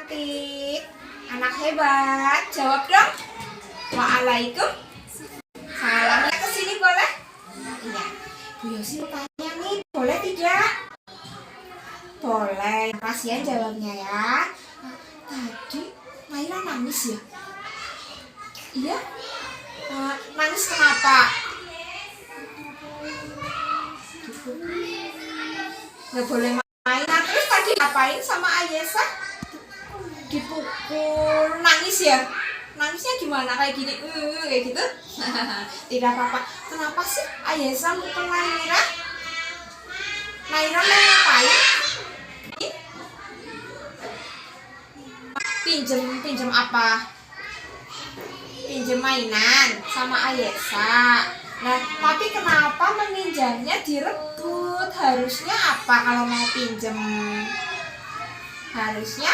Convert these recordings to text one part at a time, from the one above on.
cantik, anak hebat. Jawab dong. Waalaikum salam. Ya, kesini boleh? Iya. Bu Yosi mau tanya nih, boleh tidak? Boleh. Kasihan jawabnya ya. Tadi Naila nangis ya? Iya. Nangis kenapa? Nggak boleh main. Nah, terus tadi ngapain sama Ayesa? Dipukul. Nangis ya? Nangisnya gimana? Kayak gini? Kayak gitu? Tidak apa-apa. Kenapa sih Ayesa mukul Naira? Naira mau ngapain? Pinjem apa? Pinjem mainan sama Ayesa. Nah, tapi kenapa meminjamnya direbut? Harusnya apa kalau mau pinjem? Harusnya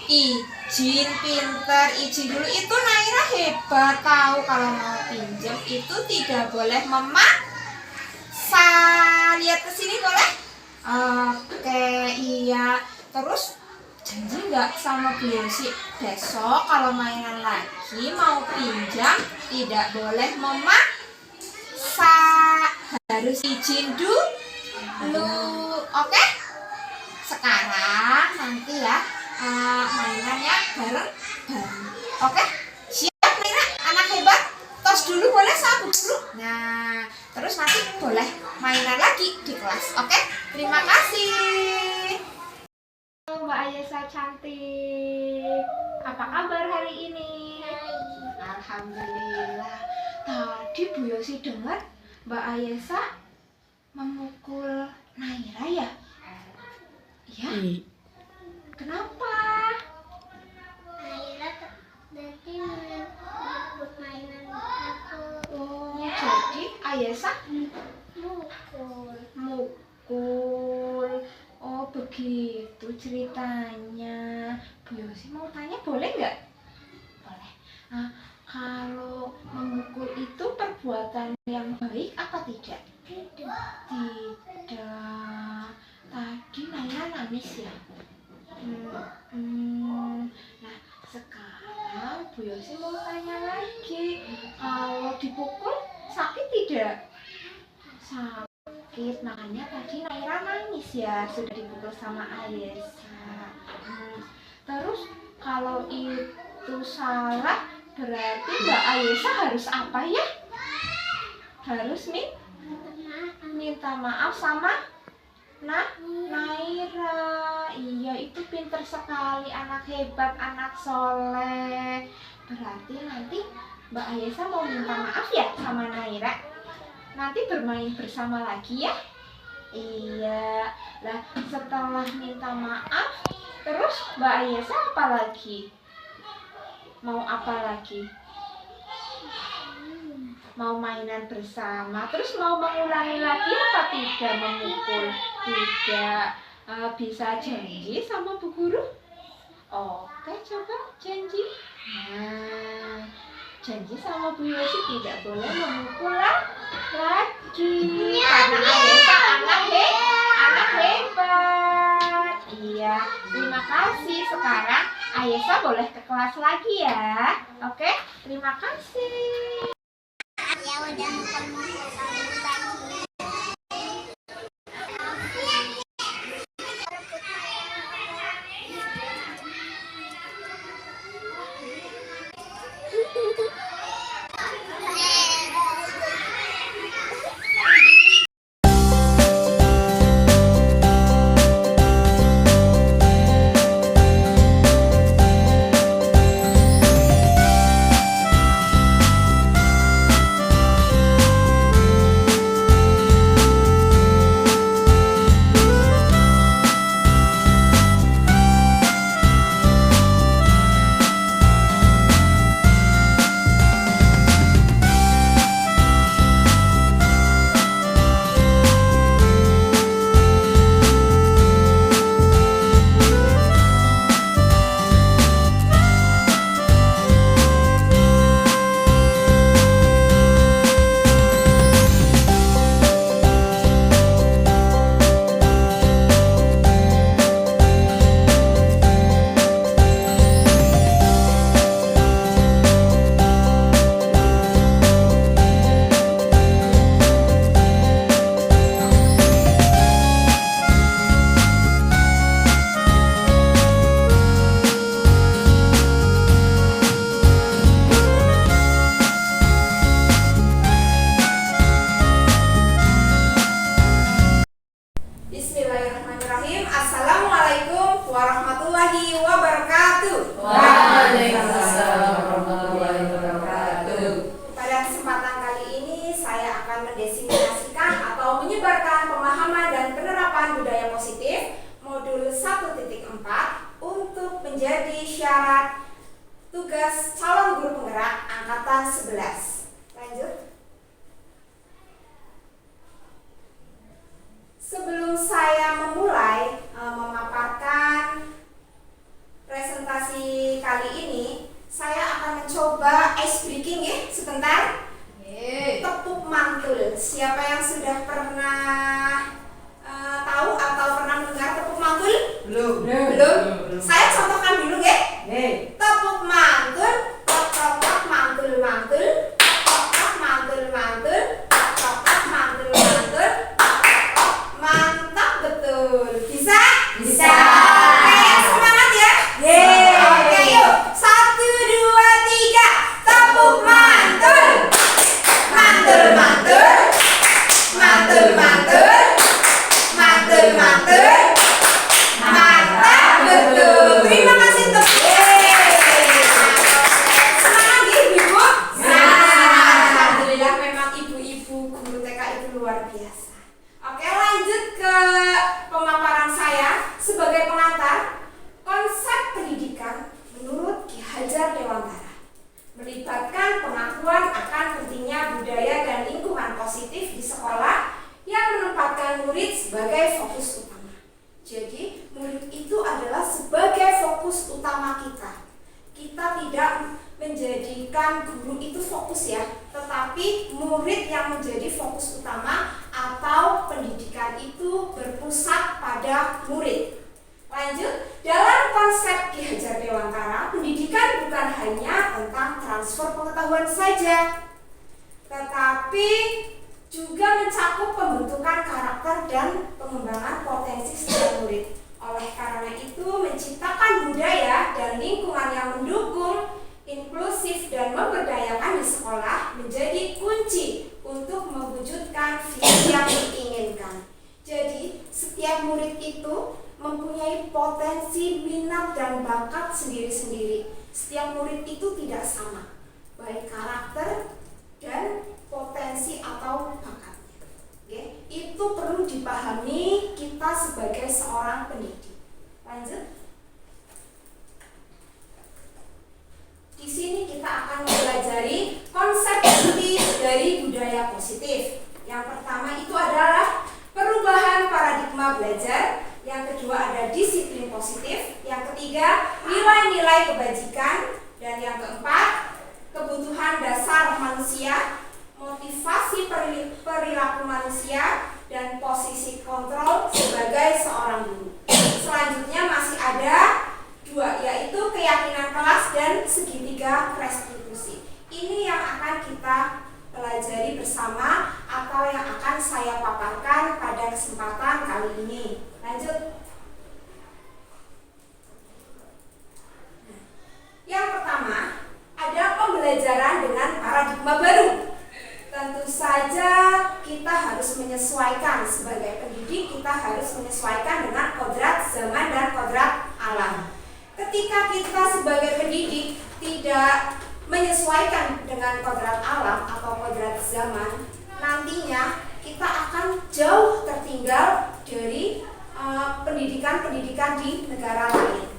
izin, pinter, izin dulu. Itu Naira hebat, tahu kalau mau pinjem itu tidak boleh memaksa. Lihat ke sini boleh? Oke, iya. Terus janji nggak sama Bu Yosi besok kalau mainan lagi mau pinjam tidak boleh memaksa, harus izin dulu. Oke? Sekarang nanti ya mainannya bareng. Oke? Siap Naira, anak hebat. Tos dulu boleh, sabuk dulu. Nah, terus nanti boleh mainan lagi di kelas. Oke? Terima kasih. Mbak Ayesa cantik. Apa kabar hari ini? Alhamdulillah. Tadi Bu Yosi dengar Mbak Ayesa memukul Naira ya? Iya. Kenapa? Naira nanti merebut mainan aku. Oh, jadi Ayesa mukul. Oh, begitu ceritanya. Bu Yosi mau tanya boleh nggak? Boleh. Nah, kalau memukul itu perbuatan yang baik apa tidak? Tidak. Tidak. Tadi Naira nangis ya? Nah, sekarang Bu Yosi mau tanya lagi. Kalau dipukul sakit tidak? Sakit, makanya tadi Naira nangis ya, sudah dipukul sama Ayesa. Terus kalau itu salah, berarti Mbak Ayesa harus apa ya? Harus minta maaf sama Naira. Iya, itu pinter sekali, anak hebat, anak soleh. Berarti nanti Mbak Ayesa mau minta maaf ya sama Naira? Nanti bermain bersama lagi ya? Iya. Lah, setelah minta maaf, terus Mbak Ayesa apa lagi? Mau apa lagi? Mau mainan bersama. Terus mau mengulangi lagi apa tidak memukul? Tidak. Bisa janji sama Bu Guru? Oke, coba janji. Nah, janji sama Bu Yosi tidak boleh memukul lagi. Karena Ayesa anak hebat. Iya, terima kasih. Sekarang Ayesa boleh ke kelas lagi ya. Oke, terima kasih. Ya udah kamu lagi. Assalamualaikum warahmatullahi wabarakatuh. Waalaikumsalam warahmatullahi wabarakatuh. Pada kesempatan kali ini saya akan mendefinisikan atau menyebarkan pemahaman dan penerapan budaya positif modul 1.4 untuk menjadi syarat tugas calon guru penggerak angkatan 11. Lanjut. Sebelum saya memulai memaparkan presentasi kali ini, saya akan mencoba ice breaking ya, sebentar. Tepuk mantul. Siapa yang sudah pernah tahu atau pernah mendengar tepuk mantul? Belum. Saya contohkan dulu ya. Tepuk mantul, tepuk mantul, mantul, tepuk mantul, mantul, tepuk mantul, mantul. Mantap betul. Bisa? Bisa. Oke, semangat ya. Oke, yuk. 1, 2, 3. Tepuk mantul. Mantul, mantul. Mantul, mantul. Mantul, mantul. Mantap betul. Terima kasih untuk semangat ya, ibu-ibu. Alhamdulillah memang ibu-ibu guru TK itu luar biasa. Oke, lanjut ke pemaparan saya sebagai pengantar. Konsep pendidikan menurut Ki Hajar Dewantara melibatkan pengakuan akan pentingnya budaya dan lingkungan positif di sekolah yang menempatkan murid sebagai fokus utama. Jadi, murid itu adalah sebagai fokus utama kita. Kita tidak menjadikan guru itu fokus ya, tetapi murid yang menjadi fokus utama atau pendidikan itu berpusat pada murid. Lanjut, dalam konsep Ki Hajar Dewantara, pendidikan bukan hanya tentang transfer pengetahuan saja, tetapi juga mencakup pembentukan karakter dan pengembangan potensi setiap murid. Oleh karena itu, menciptakan budaya dan lingkungan yang mendukung, inklusif dan memberdayakan di sekolah menjadi kunci untuk mewujudkan visi yang diinginkan. Jadi, setiap murid itu mempunyai potensi, minat dan bakat sendiri-sendiri. Setiap murid itu tidak sama, baik karakter dan potensi atau bakatnya. Oke, itu perlu dipahami kita sebagai seorang pendidik. Lanjut. Di sini kita akan mempelajari konsep inti dari budaya positif. Yang pertama itu adalah perubahan paradigma belajar. Yang kedua ada disiplin positif. Yang ketiga nilai-nilai kebajikan. Dan yang keempat kebutuhan dasar manusia, motivasi perilaku manusia, dan posisi kontrol sebagai seorang guru. Selanjutnya masih ada dua, yaitu keyakinan kelas dan segitiga restitusi. Ini yang akan kita pelajari bersama atau yang akan saya paparkan pada kesempatan kali ini. Lanjut. Yang pertama, ada pembelajaran dengan paradigma baru. Tentu saja kita harus menyesuaikan sebagai pendidik, kita harus menyesuaikan dengan kodrat zaman dan kodrat alam. Ketika kita sebagai pendidik tidak menyesuaikan dengan kodrat alam atau kodrat zaman, nantinya kita akan jauh tertinggal dari pendidikan-pendidikan di negara lain.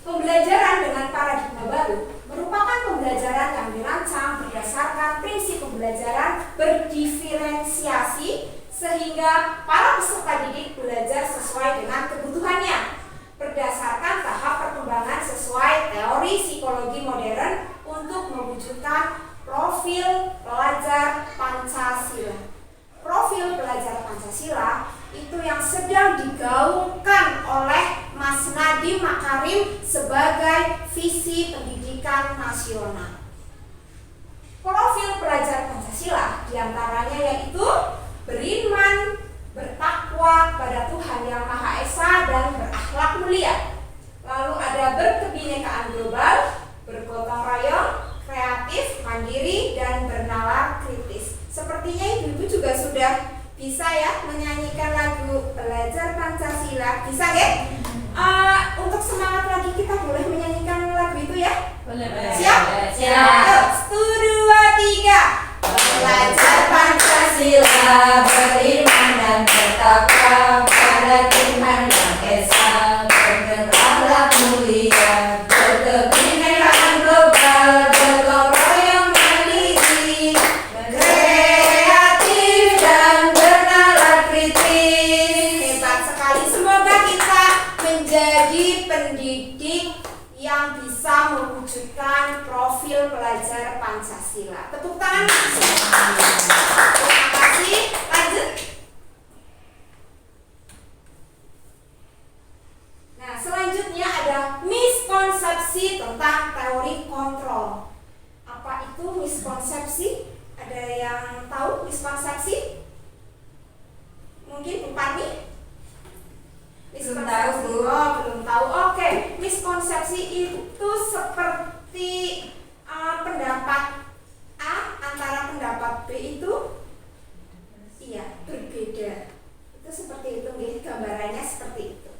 Pembelajaran dengan paradigma baru merupakan pembelajaran yang dirancang berdasarkan prinsip pembelajaran berdiferensiasi sehingga para peserta didik belajar sesuai dengan kebutuhannya berdasarkan tahap perkembangan sesuai teori psikologi modern untuk mewujudkan profil pelajar Pancasila. Profil pelajar Pancasila itu yang sedang digaungkan oleh Mas Nadiem Makarim sebagai visi pendidikan nasional. Profil pelajar Pancasila diantaranya yaitu beriman, bertakwa pada Tuhan Yang Maha Esa dan berakhlak mulia. Lalu ada berkebinekaan global, bergotong royong, kreatif, mandiri, dan bernalar kritis. Sepertinya ibu-ibu juga sudah bisa ya menyanyikan lagu belajar Pancasila. Bisa nggih? Untuk semangat lagi kita boleh menyanyikan lagu itu ya? Boleh. Siap? Siap. 1, 2, 3. Belajar Pancasila, beriman dan bertakwa pada Tuhan Yang Esa, bergeraklah mulia, berkebinekaan global, bergotong royong mandiri, kreatif dan bernalar kritis. Hebat sekali. Semoga kita menjadi pendidik yang bisa mewujudkan profil pelajar Pancasila. Tepuk tangan. Terima kasih. Lanjut. Nah, selanjutnya ada miskonsepsi tentang teori kontrol. Apa itu miskonsepsi? Ada yang tahu miskonsepsi? Mungkin Bu Parmi? Belum tahu, Bu. Oh, belum tahu. Oke, miskonsepsi itu seperti pendapat A antara pendapat B itu berbeda. Itu seperti itu, gambarannya seperti itu.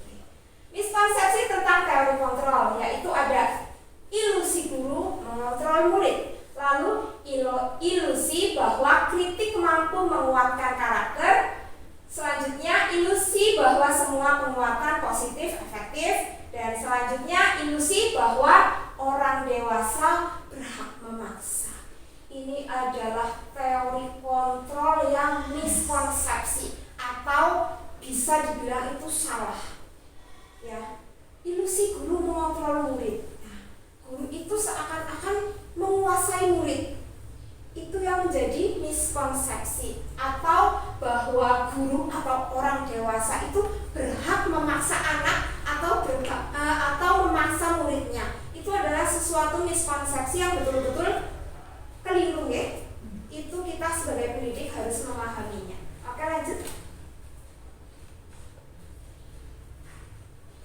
Miskonsepsi tentang teori kontrol, yaitu ada ilusi guru mengontrol murid, lalu ilusi bahwa kritik mampu menguatkan karakter. Selanjutnya ilusi bahwa semua penguatan positif efektif, dan selanjutnya ilusi bahwa orang dewasa berhak memaksa. Ini adalah teori kontrol yang miskonsepsi atau bisa dibilang itu salah. Ya, ilusi guru mengontrol murid. Nah, guru itu seakan-akan menguasai murid. Itu yang menjadi miskonsepsi, atau bahwa guru atau orang dewasa itu berhak memaksa anak atau memaksa muridnya. Itu adalah sesuatu miskonsepsi yang betul-betul keliru ya. Itu kita sebagai pendidik harus memahaminya. Oke, lanjut.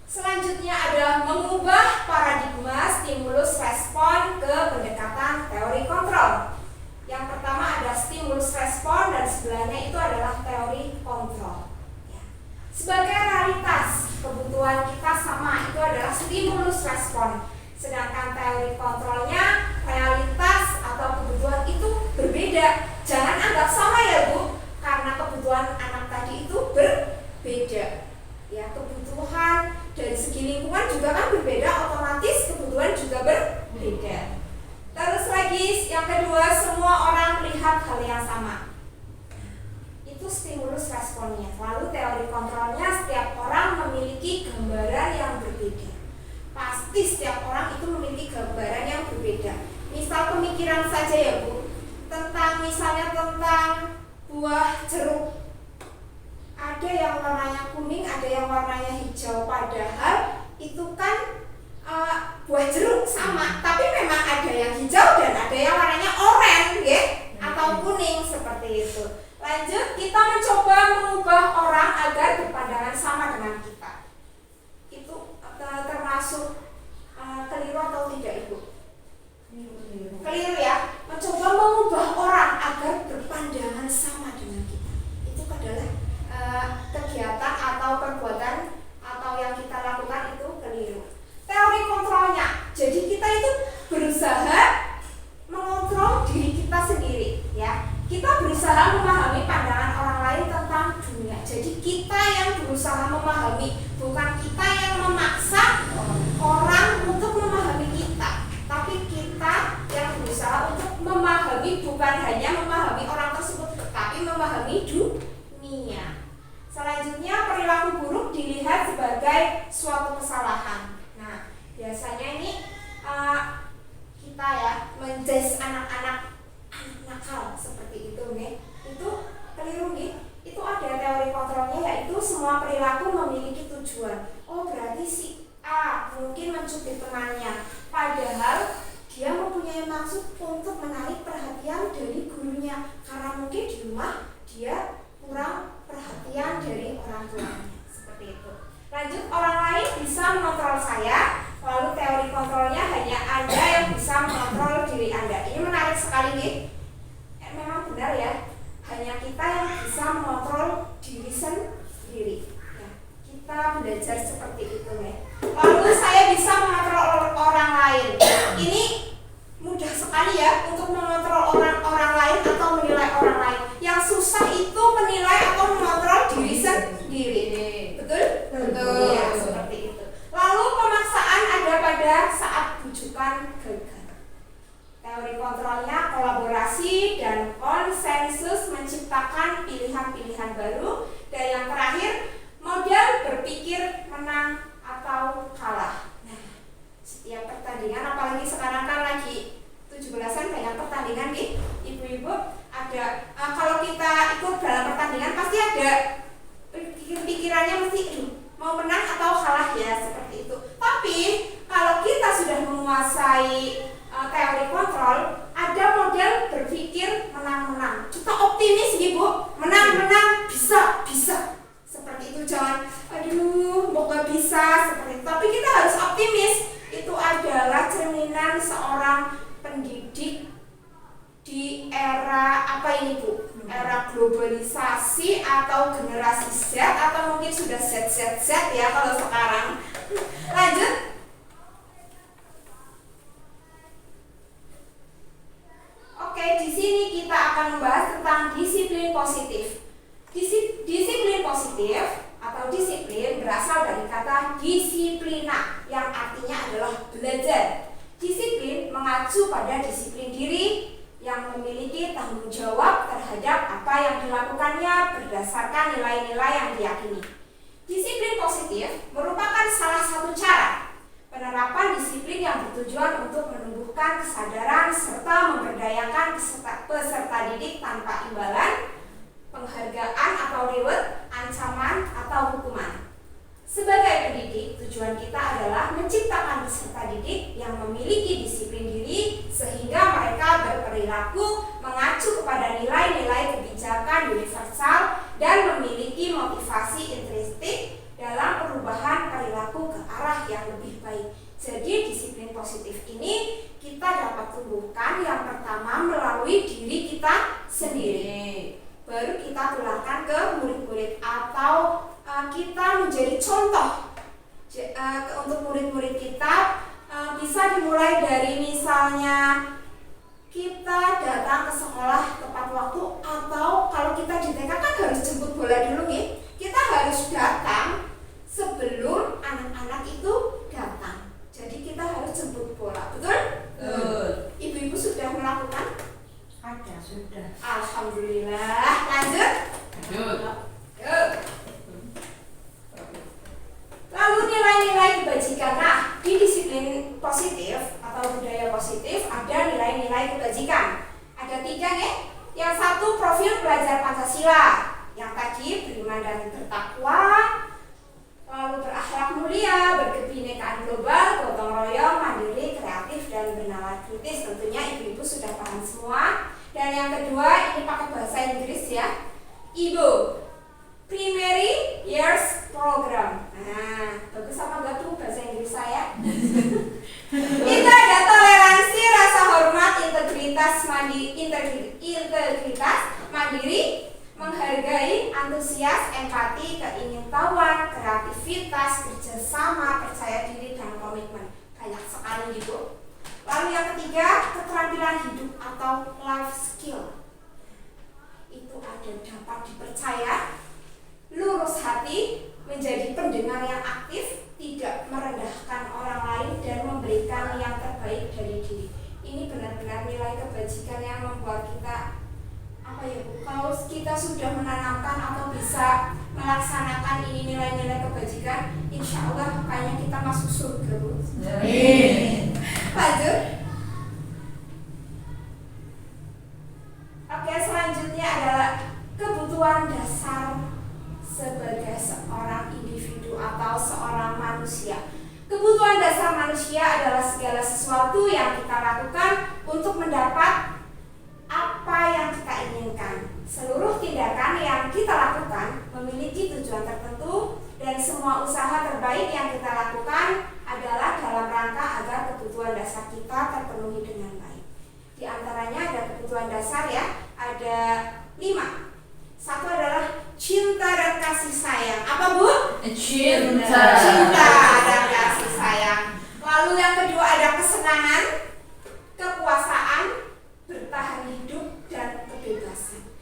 Selanjutnya ada mengubah paradigma stimulus respon ke pendekatan teori kontrol. Yang pertama ada stimulus respon dan sebelahnya itu adalah teori kontrol. Ya. Sebagai realitas kebutuhan kita sama, itu adalah stimulus respon. Sedangkan teori kontrolnya realitas atau kebutuhan itu berbeda. Jangan anggap sama ya Bu, karena kebutuhan anak tadi itu berbeda. Ya, kebutuhan dari segi lingkungan juga kan berbeda, otomatis kebutuhan juga berbeda. Terus lagi yang kedua, semua orang melihat hal yang sama. Itu stimulus responnya. Lalu teori kontrolnya, setiap orang memiliki gambaran yang berbeda. Pasti setiap orang itu memiliki gambaran yang berbeda. Misal pemikiran saja ya Bu, misalnya tentang buah jeruk. Ada yang warnanya kuning, ada yang warnanya hijau. Padahal itu kan buah jeruk sama, tapi memang ada yang hijau dan ada yang warnanya oranye ya, atau kuning seperti itu. Lanjut, kita mencoba mengubah orang agar berpandangan sama dengan kita. Itu termasuk keliru atau tidak Ibu? Keliru ya. Mencoba mengubah orang agar berpandangan sama dengan kita. Itu adalah kegiatan atau perbuatan atau yang kita lakukan itu keliru. Teori kontrolnya, jadi kita itu berusaha mengontrol diri kita sendiri ya. Kita berusaha memahami pandangan orang lain tentang dunia. Jadi kita yang berusaha memahami, bukan kita yang memaksa orang untuk memahami kita, tapi kita yang berusaha untuk memahami, bukan hanya memahami orang tersebut, tapi memahami dunia. Selanjutnya, perilaku buruk dilihat sebagai suatu kesalahan. Nah, biasanya ini kita ya menjudge anak-anak nakal seperti itu nih. Itu keliru nih. Itu ada teori kontrolnya, yaitu semua perilaku memiliki tujuan. Oh, berarti si A mungkin mencubit temannya, padahal dia mempunyai maksud untuk menarik perhatian dari gurunya, karena mungkin di rumah dia kurang perhatian dari orang tuanya. Seperti itu. Lanjut, orang lain bisa mengontrol saya, lalu teori kontrolnya hanya Anda yang bisa mengontrol diri Anda. Ini menarik sekali nih. Memang benar ya, hanya kita yang bisa mengontrol diri sendiri. kita belajar seperti itu nih. Lalu saya bisa mengontrol orang lain. Ini mudah sekali ya untuk mengontrol orang lain atau menilai orang lain. Yang susah itu menilai atau mengontrol diri sendiri. Betul? Betul. Ya, seperti itu. Lalu pemaksaan ada pada saat bujukan gagal. Teori kontrolnya kolaborasi dan konsensus menciptakan pilihan-pilihan baru. Dan yang terakhir, model berpikir menang atau kalah. Nah, setiap pertandingan, apalagi sekarang kan lagi 17-an banyak pertandingan nih, ibu-ibu. Ada kalau kita ikut dalam pertandingan pasti ada pikirannya mesti mau menang atau kalah ya, seperti itu. Tapi kalau kita sudah menguasai teori kontrol, ada model berpikir menang-menang. Kita optimis ibu, menang-menang, bisa. Seperti itu, jangan aduh mau gak bisa seperti itu. Tapi kita harus optimis. Itu adalah cerminan seorang pendidik di era apa ini Bu? Era globalisasi atau generasi Z atau mungkin sudah Z ya kalau sekarang. Lanjut. Oke, di sini kita akan membahas tentang disiplin positif. Disiplin positif atau disiplin berasal dari kata disiplina yang artinya adalah belajar. Disiplin mengacu pada disiplin diri yang memiliki tanggung jawab terhadap apa yang dilakukannya berdasarkan nilai-nilai yang diyakini. Disiplin positif merupakan salah satu cara penerapan disiplin yang bertujuan untuk menumbuhkan kesadaran serta memberdayakan peserta didik tanpa imbalan, penghargaan atau reward, ancaman atau hukuman. Sebagai pendidik, tujuan kita adalah menciptakan peserta didik yang memiliki disiplin diri sehingga mereka berperilaku mengacu kepada nilai-nilai kebijakan universal dan memiliki motivasi intrinsik dalam perubahan perilaku ke arah yang lebih baik. Jadi disiplin positif ini kita dapat tumbuhkan yang pertama melalui diri kita sendiri. Baru kita tularkan ke murid-murid atau kita menjadi contoh untuk murid-murid kita. Bisa dimulai dari misalnya kita datang ke sekolah tepat waktu, atau kalau kita di TK kan harus jemput bola dulu nih. Kita harus datang sebelum anak-anak itu datang. Jadi kita harus jemput bola, betul? Ibu-ibu sudah melakukan? Ada, sudah. Alhamdulillah. Lanjut. Lalu nilai-nilai kebajikan. Nah, di disiplin positif atau budaya positif ada nilai-nilai kebajikan. Ada 3 nih. Yang satu, profil pelajar Pancasila. Yang tadi beriman dan bertakwa, lalu berakhlak mulia, berkebinekaan global, gotong royong, mandiri, kreatif, dan bernalar kritis. Tentunya ibu-ibu sudah paham semua. Dan yang kedua, ini pakai bahasa Inggris ya. IBO, Primary Years Program. Nah, bagus apa enggak tuh bahasa Inggris saya? Itu ada toleransi, rasa hormat, integritas, mandiri, menghargai, antusias, empati, keingintahuan, kreativitas, kerjasama, percaya diri, dan komitmen. Banyak sekali gitu. Lalu yang ketiga, keterampilan hidup atau life skill. Itu ada dapat dipercaya, lurus hati, menjadi pendengar yang aktif, tidak merendahkan orang lain, dan memberikan yang terbaik dari diri. Ini benar-benar nilai kebajikan yang membuat kita kalau kita sudah menanamkan atau bisa melaksanakan ini nilai-nilai kebajikan, insya Allah kayaknya kita masuk surga, Bu. Amin. Lanjut. Oke, selanjutnya adalah kebutuhan dasar sebagai seorang individu atau seorang manusia. Kebutuhan dasar manusia adalah segala sesuatu yang kita lakukan untuk mendapat apa yang kita inginkan. Seluruh tindakan yang kita lakukan memiliki tujuan tertentu, dan semua usaha terbaik yang kita lakukan adalah dalam rangka agar kebutuhan dasar kita terpenuhi dengan baik. Di antaranya ada kebutuhan dasar ya, ada 5. Satu adalah cinta dan kasih sayang. Apa Bu? Cinta. Cinta dan kasih sayang. Lalu yang kedua ada kesenangan, kekuasaan, bertahan hidup, dan kebebasan.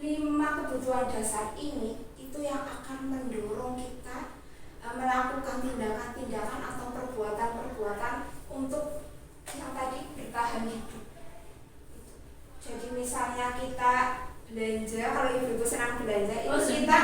5 kebutuhan dasar ini itu yang akan mendorong kita melakukan tindakan-tindakan atau perbuatan-perbuatan untuk yang tadi bertahan hidup. Jadi misalnya kita belanja, kalau ibu-ibu senang belanja, itu kita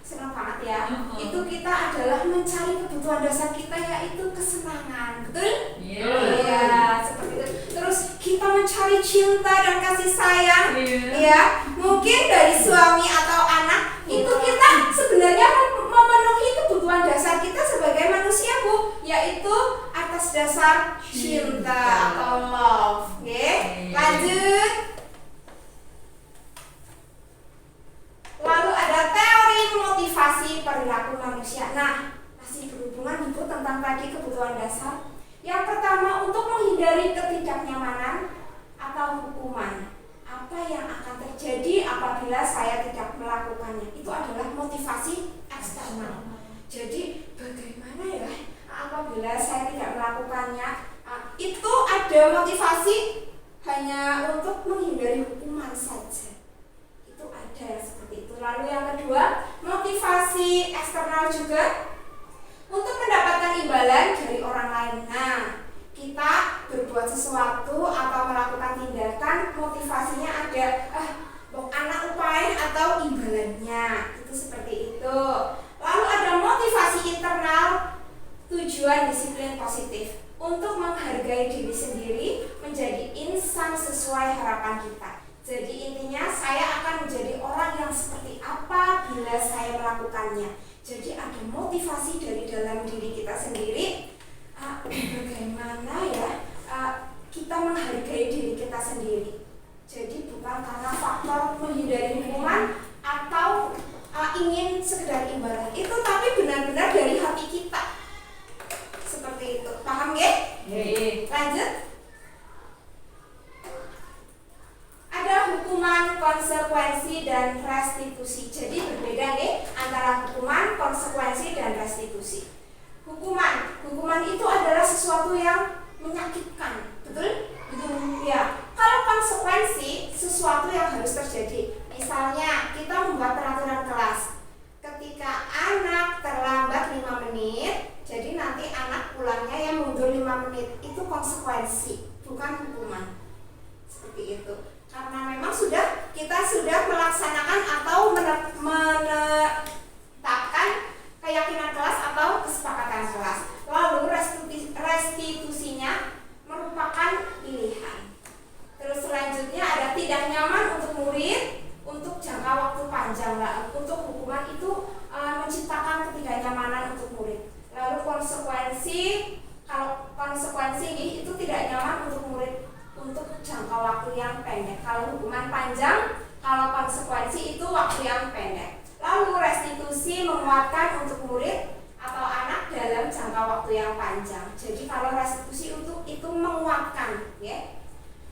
senang banget ya. Itu kita adalah mencari kebutuhan dasar kita, yaitu kesenangan, betul? Iya, seperti itu. Terus kita mencari cinta dan kasih sayang, ya. Mungkin dari suami atau anak, itu kita sebenarnya memenuhi kebutuhan dasar kita sebagai manusia, Bu, yaitu atas dasar cinta atau love. Oke, lanjut. Lalu ada teori motivasi perilaku manusia. Nah, masih berhubungan Ibu tentang tadi kebutuhan dasar. Yang pertama, untuk menghindari ketidaknyamanan atau hukuman. Apa yang akan terjadi apabila saya tidak melakukannya? Itu adalah motivasi eksternal. Jadi, bagaimana ya apabila saya tidak melakukannya? Itu ada motivasi hanya untuk menghindari hukuman saja. Itu ada yang seperti itu. Lalu yang kedua, motivasi eksternal juga untuk mendapatkan imbalan dari orang lain. Nah, kita berbuat sesuatu atau melakukan tindakan, motivasinya ada anak upain atau imbalannya. Itu seperti itu. Lalu ada motivasi internal, tujuan disiplin positif untuk menghargai diri sendiri, menjadi insan sesuai harapan kita. Jadi intinya saya akan menjadi orang yang seperti apa bila saya melakukannya. Jadi ada motivasi dari dalam diri kita sendiri. Bagaimana ya kita menghargai diri kita sendiri. Jadi bukan karena faktor menghindari hukuman atau ingin sekedar imbalan itu, tapi benar-benar dari hati kita. Seperti itu. Paham ya? Lanjut. Ada hukuman, konsekuensi, dan restitusi. Jadi berbeda nih antara hukuman, konsekuensi, dan restitusi. Hukuman itu adalah sesuatu yang menyakitkan, betul? Ya. Kalau konsekuensi, sesuatu yang harus terjadi. Misalnya kita membuat peraturan kelas. Ketika anak terlambat 5 menit, jadi nanti anak pulangnya yang mundur 5 menit. Itu konsekuensi, bukan hukuman. Seperti itu. Karena memang kita sudah melaksanakan atau menetapkan keyakinan kelas atau kesepakatan kelas. Lalu restitusinya merupakan pilihan. Terus selanjutnya ada tidak nyaman untuk murid untuk jangka waktu panjang. Untuk hukuman itu menciptakan ketidaknyamanan untuk murid. Lalu kalau konsekuensi itu tidak nyaman untuk murid untuk jangka waktu yang pendek. Kalau hukuman panjang, kalau konsekuensi itu waktu yang pendek. Lalu restitusi menguatkan untuk murid atau anak dalam jangka waktu yang panjang. Jadi kalau restitusi itu menguatkan, ya.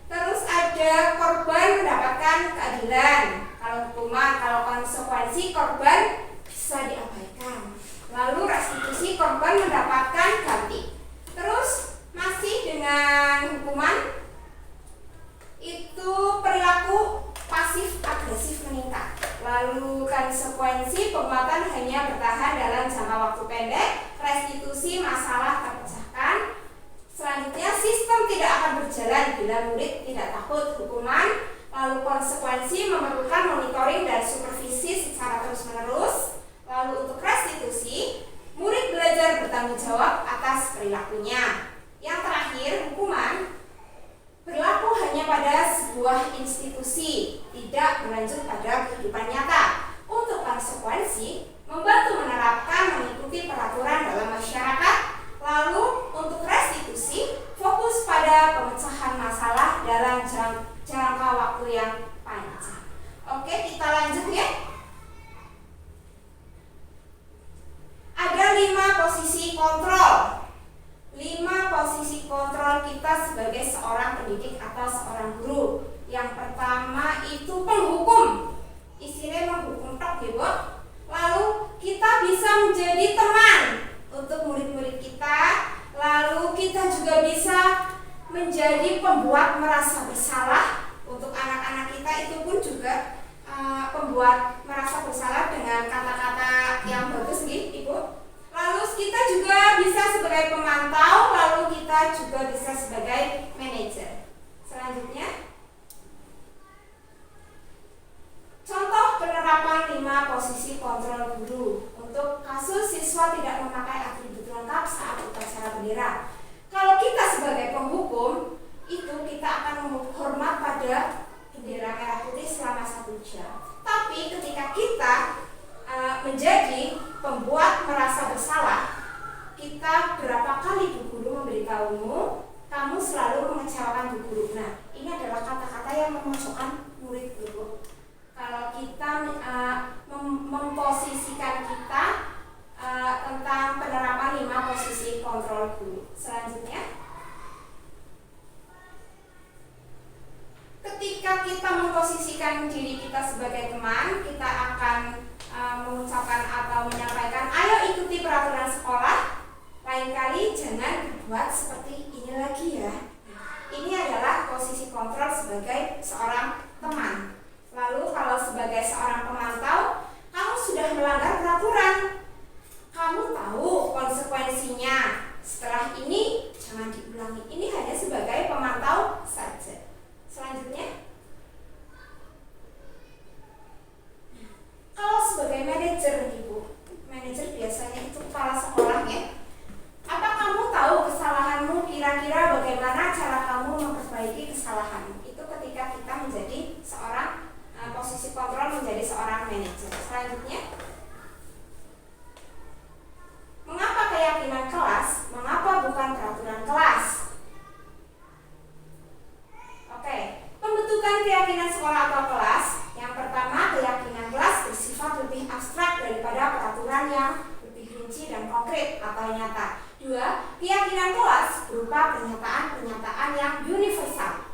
Terus ada korban mendapatkan keadilan. Kalau hukuman, kalau konsekuensi korban bisa diabaikan. Lalu restitusi korban mendapatkan ganti. Terus masih dengan hukuman itu perilaku pasif agresif meningkat. Lalu konsekuensi penguatan hanya bertahan dalam jangka waktu pendek. Restitusi masalah terpecahkan. Selanjutnya sistem tidak akan berjalan bila murid tidak takut hukuman. Lalu konsekuensi memerlukan monitoring dan supervisi secara terus-menerus. Lalu untuk restitusi, murid belajar bertanggung jawab atas perilakunya. Yang terakhir, hukuman berlaku hanya pada sebuah institusi, tidak berlanjut pada kehidupan nyata. Untuk konsekuensi, membantu menerapkan mengikuti peraturan dalam masyarakat. Lalu untuk restitusi, fokus pada pemecahan masalah dalam jangka waktu yang panjang. Oke, kita lanjut ya. Ada 5 posisi kontrol. 5 posisi kontrol kita sebagai seorang pendidik atau seorang guru. Yang pertama itu penghukum. Isinya menghukum tok ya, Bu. Lalu kita bisa menjadi teman untuk murid-murid kita. Lalu kita juga bisa menjadi pembuat merasa bersalah untuk anak-anak kita. Itu pun juga pembuat merasa bersalah dengan kata-kata yang bagus gitu, Ibu. Lalu kita juga bisa sebagai pemantau, lalu kita juga bisa sebagai manajer. Selanjutnya, contoh penerapan 5 posisi kontrol guru untuk kasus siswa tidak memakai atribut lengkap saat upacara bendera. Kalau kita sebagai penghukum, itu kita akan menghormat pada bendera merah putih selama 1 jam. Tapi ketika kita menjadi pembuat merasa bersalah, kita berapa kali Bu Guru memberitahumu, kamu selalu mengecewakan Bu Guru. Nah, ini adalah kata-kata yang memasukkan murid Guru. Kalau kita memposisikan kita tentang penerapan 5 posisi kontrol guru. Selanjutnya, ketika kita memposisikan diri kita sebagai teman, kita akan mengucapkan atau menyampaikan, ayo ikuti peraturan sekolah, lain kali jangan berbuat seperti ini lagi ya. Ini adalah posisi kontrol sebagai seorang teman. Lalu kalau sebagai seorang pemantau, kamu sudah melanggar peraturan, kamu tahu konsekuensinya. Setelah ini jangan diulangi. Ini hanya sebagai pemantau saja. Selanjutnya, kalau sebagai manajer, Ibu, manajer biasanya itu kepala sekolah ya. Apa kamu tahu kesalahanmu, kira-kira bagaimana cara kamu memperbaiki kesalahanmu? Itu ketika kita menjadi seorang posisi kontrol, menjadi seorang manajer. Selanjutnya, mengapa keyakinan kelas? Mengapa bukan peraturan kelas? Oke, pembentukan keyakinan sekolah atau kelas. Yang pertama, keyakinan kelas bersifat lebih abstrak daripada peraturan yang lebih rinci dan konkret atau nyata. 2. Keyakinan kelas berupa pernyataan-pernyataan yang universal.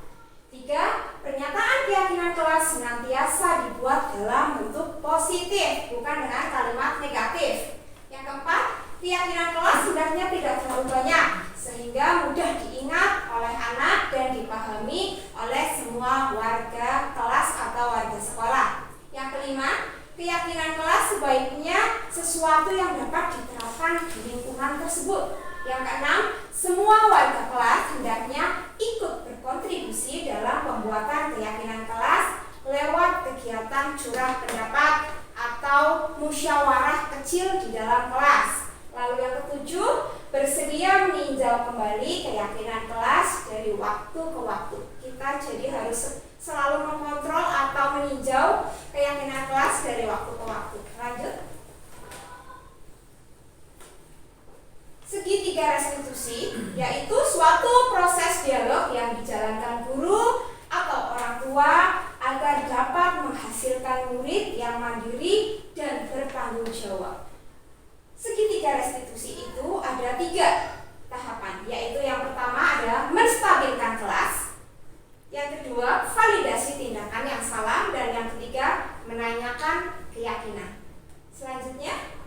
3. Pernyataan keyakinan kelas senantiasa dibuat dalam bentuk positif, bukan dengan kalimat negatif. Yang keempat, keyakinan kelas sebenarnya tidak terlalu banyak, sehingga mudah diingat oleh anak dan dipahami oleh semua warga kelas atau warga sekolah. Yang kelima, keyakinan kelas sebaiknya sesuatu yang dapat diterapkan di lingkungan tersebut. Yang keenam, semua warga kelas hendaknya ikut berkontribusi dalam pembuatan keyakinan kelas lewat kegiatan curah pendapat atau musyawarah kecil di dalam kelas. Lalu yang ketujuh, bersedia meninjau kembali keyakinan kelas dari waktu ke waktu. Kita jadi harus selalu mengontrol atau meninjau keyakinan kelas dari waktu ke waktu. Lanjut. Segitiga restitusi, yaitu suatu proses dialog yang dijalankan guru atau orang tua agar dapat menghasilkan murid yang mandiri dan bertanggung jawab. Segitiga restitusi itu ada 3 tahapan, yaitu yang pertama adalah menstabilkan kelas, yang kedua validasi tindakan yang salah, dan yang ketiga menanyakan keyakinan. Selanjutnya,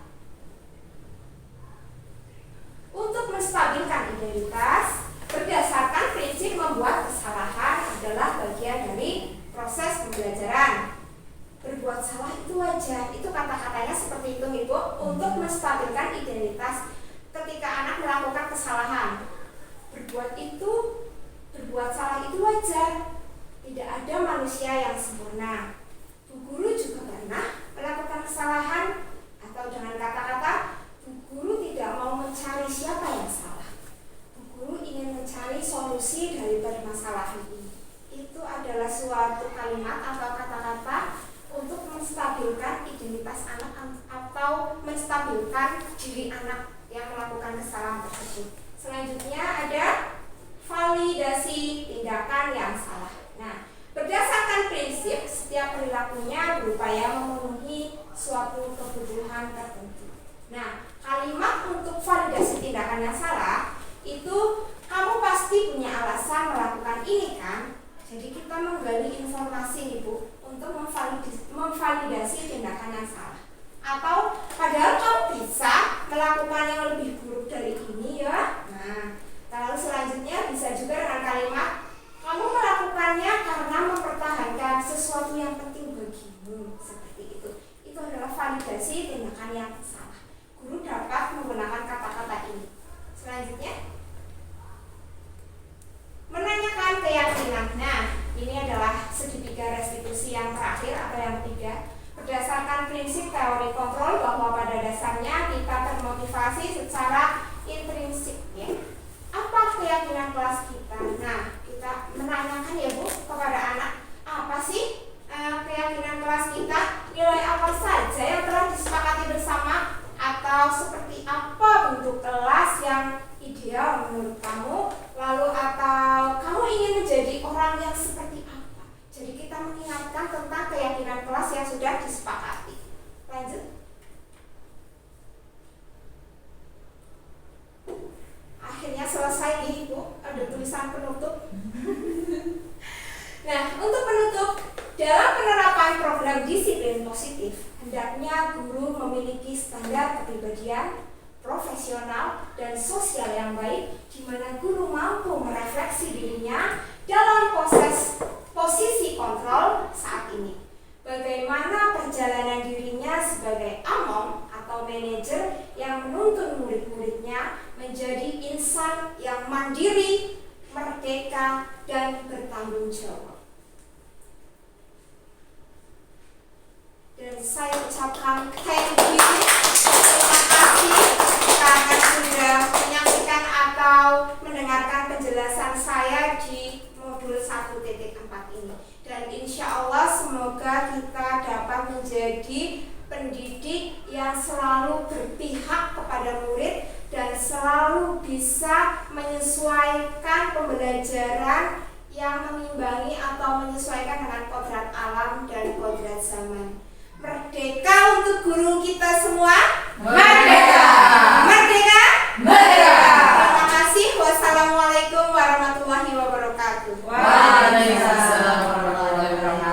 untuk menstabilkan identitas berdasarkan prinsip membuat kesalahan adalah bagian dari proses pembelajaran. Berbuat salah itu wajar, itu kata-katanya seperti itu Ibu. Untuk menstabilkan identitas ketika anak melakukan kesalahan, berbuat salah itu wajar. Tidak ada manusia yang sempurna. Bu Guru juga pernah melakukan kesalahan, atau dengan kata-kata Bu Guru tidak mau mencari siapa yang salah. Bu Guru ingin mencari solusi dari permasalahan ini. Itu adalah suatu kalimat atau kata-kata untuk menstabilkan identitas anak atau menstabilkan diri anak yang melakukan kesalahan tersebut. Selanjutnya ada validasi tindakan yang salah. Nah, berdasarkan prinsip setiap perilakunya berupaya memenuhi suatu kebutuhan tertentu. Nah, kalimat untuk validasi tindakan yang salah itu kamu pasti punya alasan melakukan ini kan? Jadi kita menggali informasi Ibu untuk memvalidasi tindakan yang salah. Atau padahal kamu bisa melakukan yang lebih buruk dari ini ya. Nah, lalu selanjutnya bisa juga dengan kalimat kamu melakukannya karena mempertahankan sesuatu yang penting bagimu. Seperti itu. Itu adalah validasi tindakan yang salah. Guru dapat menggunakan kata-kata ini. Selanjutnya, menanyakan keyakinan. Nah, ini adalah segitiga restitusi yang terakhir atau yang ketiga. Berdasarkan prinsip teori kontrol bahwa pada dasarnya kita termotivasi secara intrinsik ya. Apa keyakinan kelas kita? Nah, kita menanyakan ya Bu kepada anak, apa sih keyakinan kelas kita? Nilai apa saja yang telah disepakati bersama? Atau seperti apa bentuk kelas yang ideal menurut kamu? Lalu atau kamu ingin menjadi orang yang seperti apa? Jadi kita mengingatkan tentang keyakinan kelas yang sudah disepakati. Lanjut. Akhirnya selesai nih Bu, ada tulisan penutup. Nah, untuk penutup, dalam penerapan program disiplin positif, hendaknya guru memiliki standar kepribadian, profesional, dan sosial yang baik, di mana guru mampu merefleksi dirinya dalam posisi kontrol saat ini. Bagaimana perjalanan dirinya sebagai among atau manajer yang menuntun murid-muridnya menjadi insan yang mandiri, merdeka, dan bertanggung jawab. Dan saya ucapkan thank you, terima kasih karena sudah menyaksikan atau mendengarkan penjelasan saya di modul 1.4 ini. Dan insya Allah semoga kita dapat menjadi pendidik yang selalu berpihak kepada murid dan selalu bisa menyesuaikan pembelajaran yang mengimbangi atau menyesuaikan dengan kodrat alam dan kodrat zaman. Merdeka untuk guru kita semua. Merdeka! Merdeka! Merdeka! Terima kasih. Wassalamualaikum warahmatullahi wabarakatuh. Waalaikumsalam warahmatullahi wabarakatuh.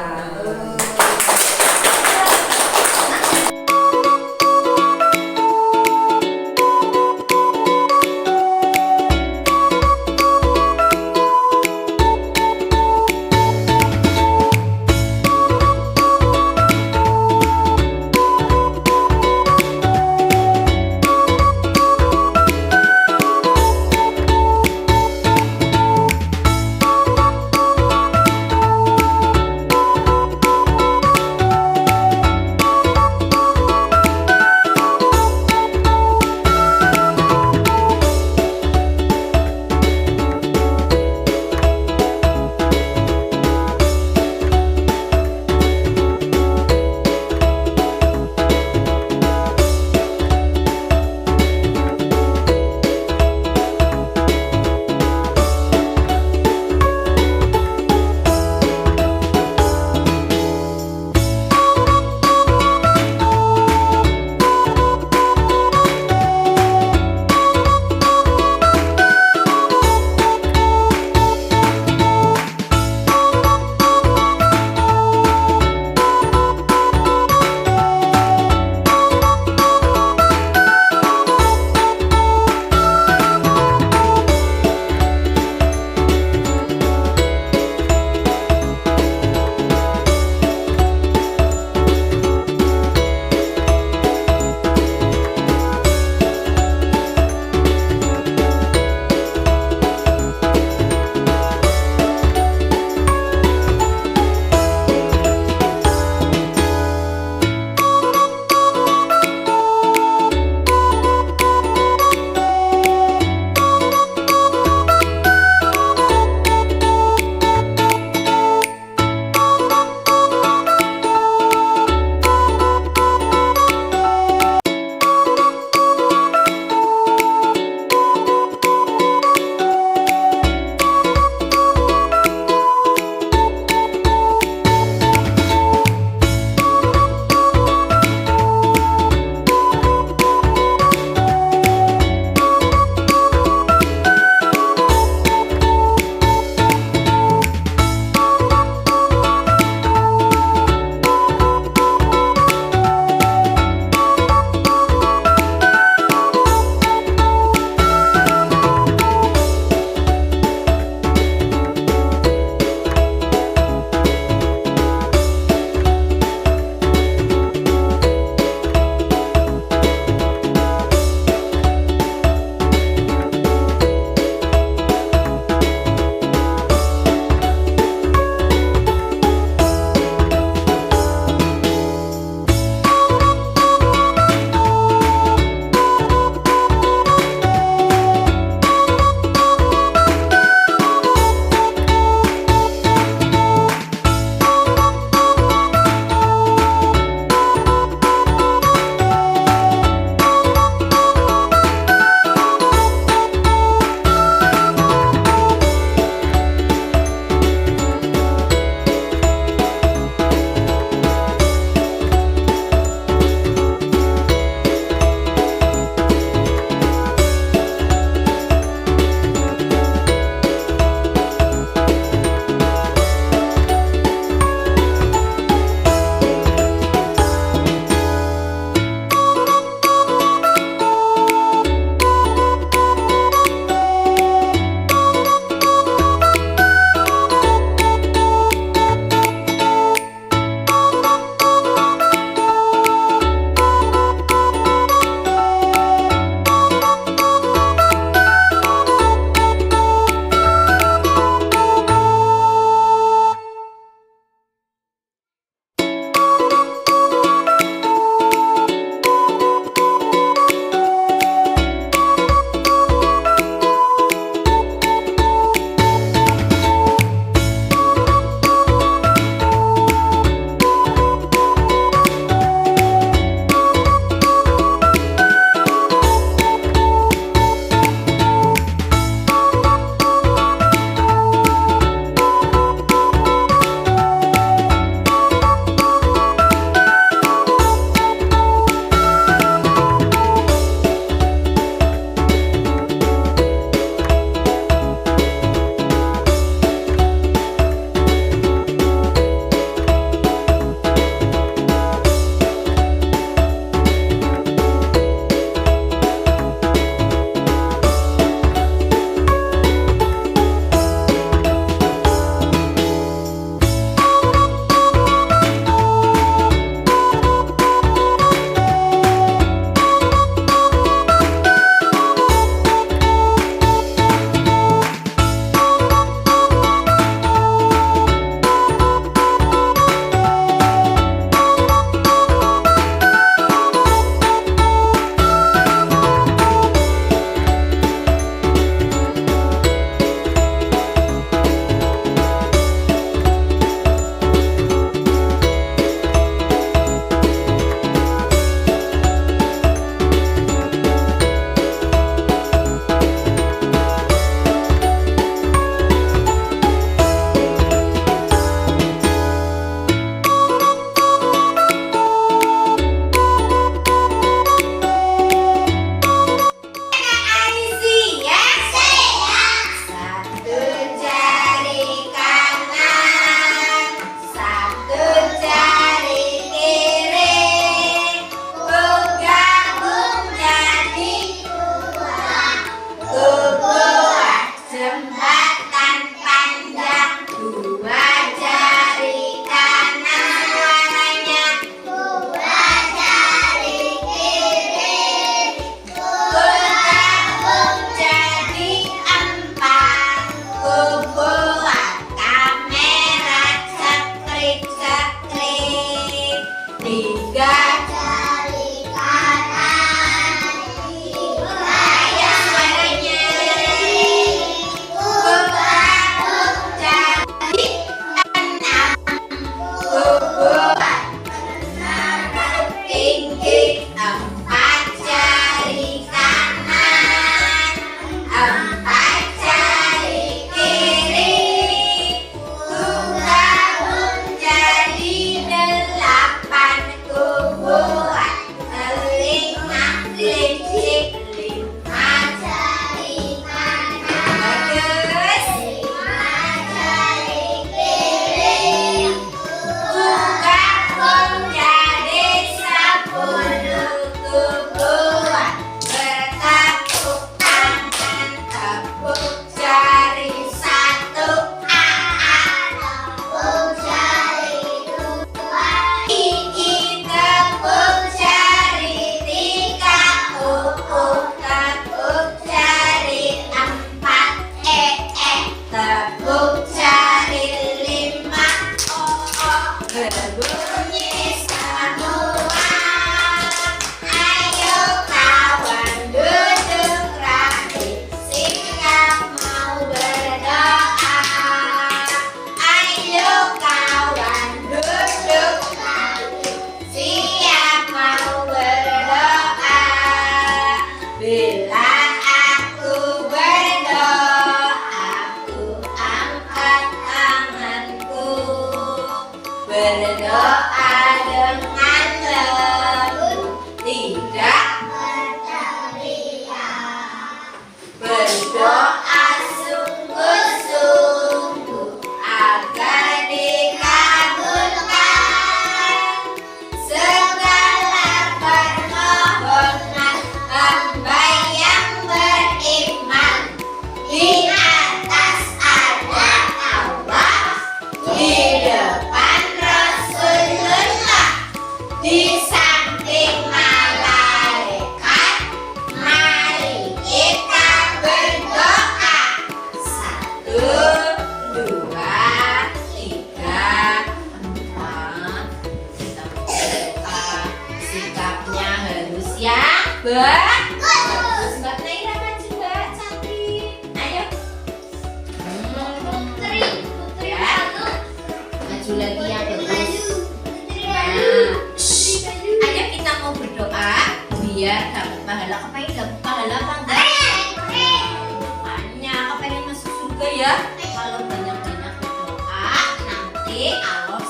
ya. Kalau banyak-banyak berdoa nanti Allah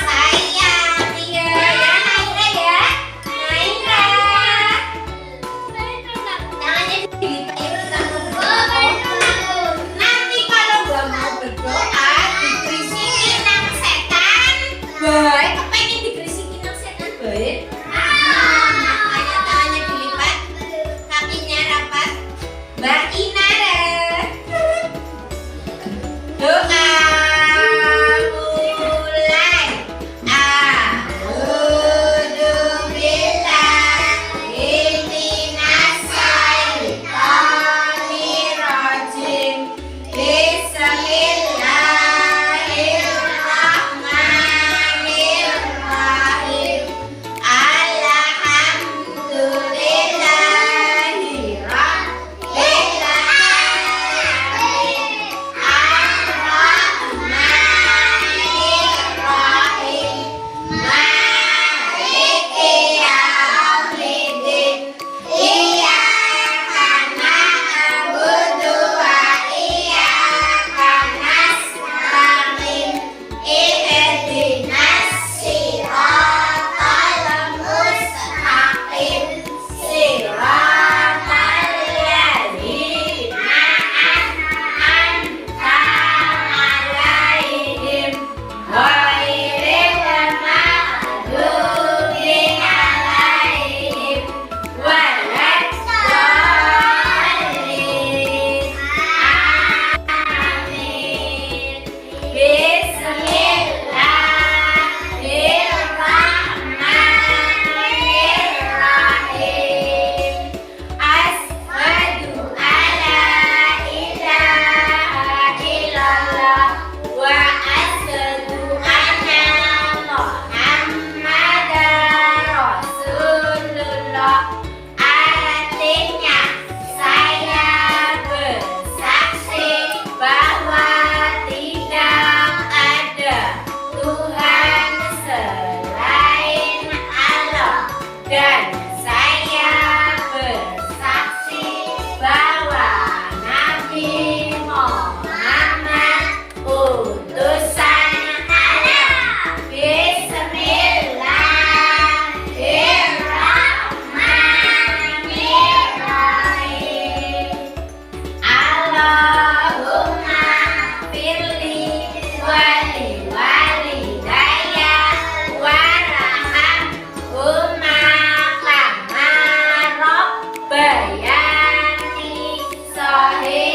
sayang. Iya ya Naira ya. Naira. Tangannya dilipat ya kita berdoa. Nanti kalau gak mau berdoa dikerisikin nang setan. Baik, kepengen dikerisikin nang setan baik. Makanya tangannya dilipat, kakinya rapat. Mbak Inara. Doa mulai. A'udzubillahiminasyaitonirrajim. Bismillahirrahmanirrahim. Alhamdulillahi rabbil alamin. Ar-Rahmanir-Rahim. Maliki yaumiddin. Iyyaka na'budu wa iyyaka nasta'in. Ihdinas siratal mustaqim. Siratal ladzina an'amta 'alaihim ghairil maghdubi 'alaihim waladdallin. Amin. Bismillahirrahmanirrahim. Asyhadu alla ilaha illallah wa asyhadu anna Muhammadar Rasulullah. Artinya saya bersaksi bahwa tidak ada Tuhan selain Allah, dan saya bersaksi bahwa Nabi Muhammad utusan Allah. Bismillahirrahmanirrahim. Allahumma firli wali walidayya warhamhuma kama rabbayani shahida.